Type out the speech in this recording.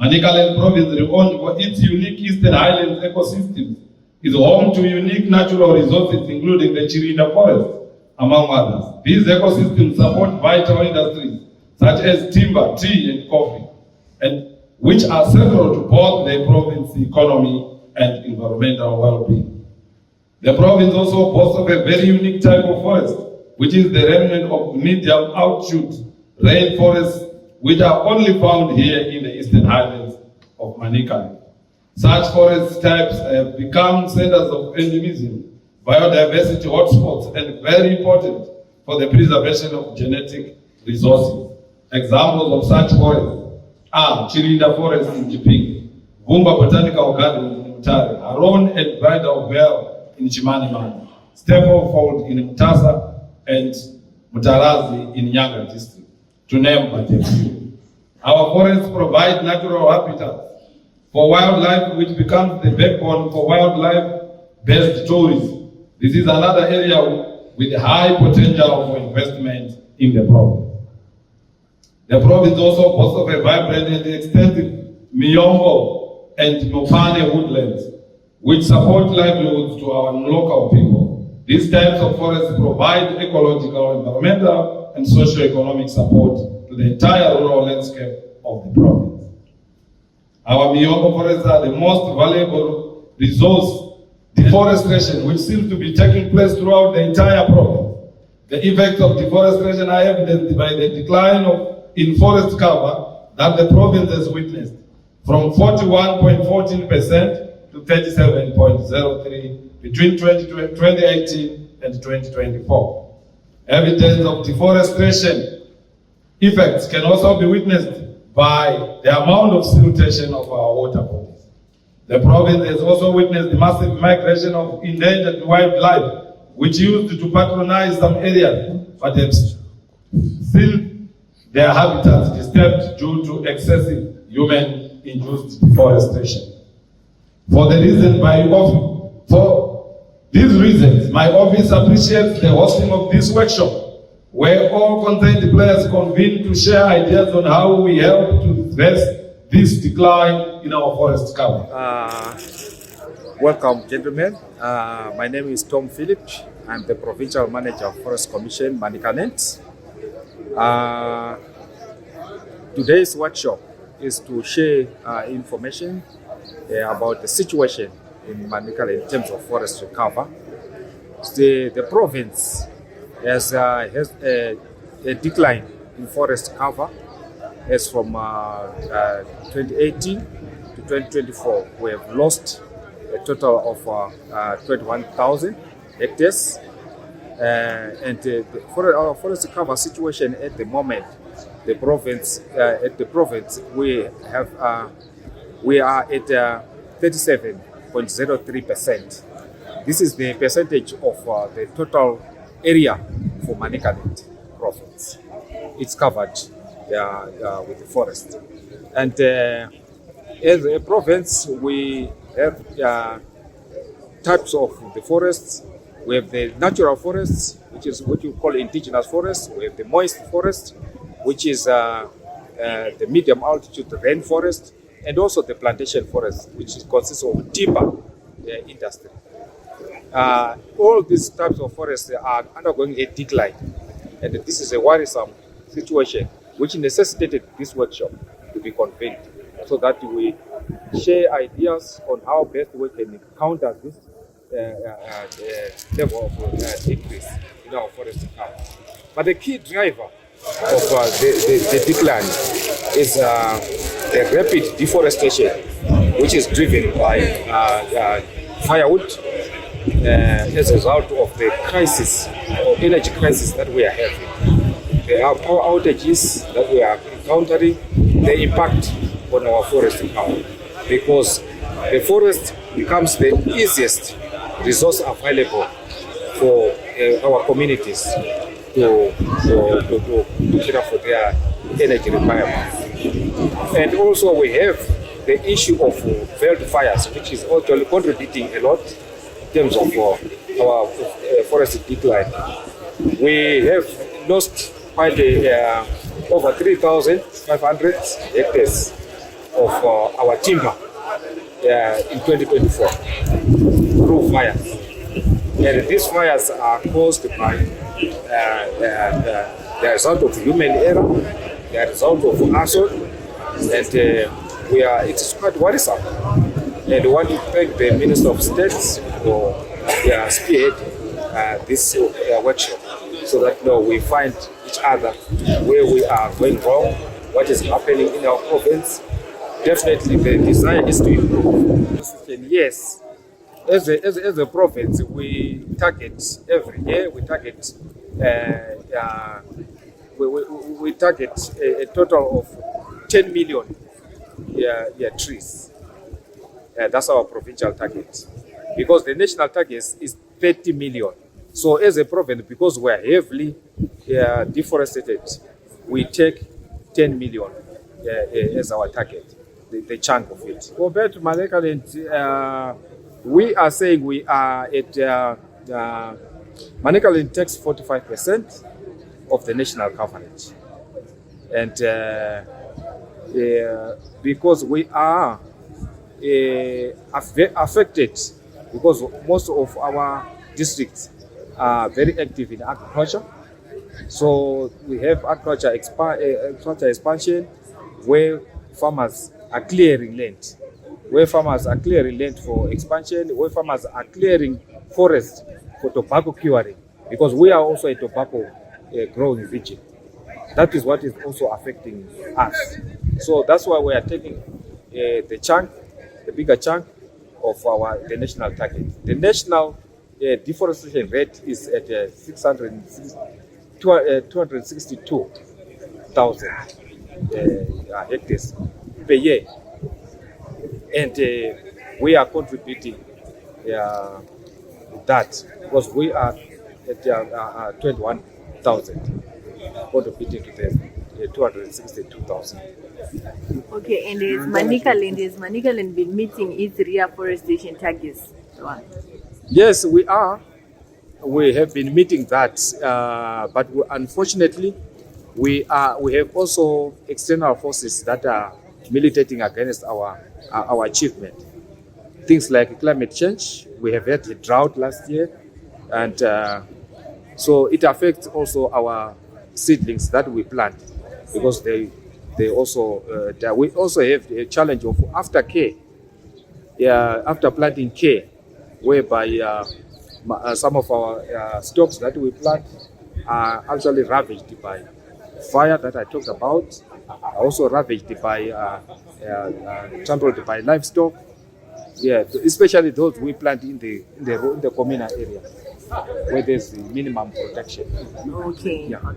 Manicaland province, renowned for its unique Eastern Highlands ecosystem, is home to unique natural resources, including the Chirinda forest, among others. These ecosystems support vital industries such as timber, tea, and coffee, and which are central to both the province's economy and environmental well-being. The province also boasts of a very unique type of forest, which is the remnant of medium outshoot rainforests, which are only found here in the Eastern Highlands of Manicaland. Such forest types have become centers of endemism, biodiversity hotspots, and very important for the preservation of genetic resources. Examples of such forests are Chirinda Forest in Jiping, Vumba Botanical Garden in Mutare, Aron and Bridal Veld in Chimanimani, Staplefold in Mutasa, and Mutarazi in Nyanga district, to name but a few. Our forests provide natural habitats for wildlife, which becomes the backbone for wildlife-based tourism. This is another area with high potential for investment in the province. The province also boasts of a vibrant and extensive Miyombo and Mopane woodlands, which support livelihoods to our local people. These types of forests provide ecological, environmental, and socio-economic support to the entire rural landscape of the province. Our Miyombo forests are the most valuable resource. Deforestation, which seems to be taking place throughout the entire province. The effects of deforestation are evidenced by the decline in forest cover that the province has witnessed, from 41.14% to 37.03% between 2018 and 2024. Evidence of deforestation effects can also be witnessed by the amount of siltation of our water bodies. The province has also witnessed the massive migration of endangered wildlife, which used to patronize some areas, but have seen their habitats disturbed due to excessive human-induced deforestation. For these reasons, my office appreciates the hosting of this workshop, where all concerned players convene to share ideas on how we help to reverse this decline in our forest cover. Welcome, gentlemen. My name is Tom Philip. I'm the Provincial Manager of Forest Commission, Manicaland. Today's workshop is to share information about the situation in Manicaland in terms of forestry cover. The province has a decline in forest cover. As from 2018 to 2024, we have lost a total of 21,000 hectares. For our forest cover situation at the moment, the province we are at 37.03%. This is the percentage of the total area for Manicaland province. It's covered with the forest. And as a province, we have types of the forests. We have the natural forests, which is what you call indigenous forests. We have the moist forest, which is the medium altitude rainforest, and also the plantation forest, which consists of timber industry. All these types of forests are undergoing a decline, and this is a worrisome situation, which necessitated this workshop to be convened, so that we share ideas on how best we can counter this level of increase in our forest cover. But the key driver of the decline is the rapid deforestation, which is driven by firewood as a result of the crisis, or energy crisis that we are having. The power outages that we are encountering, the impact on our forest cover, because the forest becomes the easiest resource available for our communities to cater for their energy requirements. And also we have the issue of veld fires, which is actually contributing a lot in terms of our forest decline. We have lost quite over 3,500 hectares of our timber in 2024 through fires. And these fires are caused by the result of human error, the result of arson, and it is quite worrisome. And we want to thank the Minister of State for spearheading this workshop, so that we find each other where we are going wrong, what is happening in our province. Definitely the desire is to improve. Yes, as a province, we target every year, we target we target a total of 10 million trees. That's our provincial target, because the national target is 30 million. So as a province, because we are heavily deforested, we take 10 million as our target, the chunk of it. Compared to Manicaland, we are saying we are at Manicaland takes 45% of the national coverage, and because we are affected, because most of our districts are very active in agriculture. So we have agriculture expansion, where farmers are clearing land, for expansion, where farmers are clearing forest for tobacco curing, because we are also a tobacco growing region. That is what is also affecting us. So that's why we are taking the bigger chunk of the national target. The national deforestation rate is at 262,000 hectares per year, and we are contributing that, because we are at 21,000 contributing to the 262,000. Okay, and has Manicaland been meeting its reforestation targets? Yes, we are. We have been meeting that, but unfortunately, we have also external forces that are militating against our achievement. Things like climate change. We have had a drought last year, and so it affects also our seedlings that we plant, because we also have a challenge of aftercare. After planting care, whereby some of our stocks that we plant are actually ravaged by fire that I talked about, also ravaged by trampled by livestock. Especially those we plant in the communal area, where there's the minimum protection. Okay. Yeah.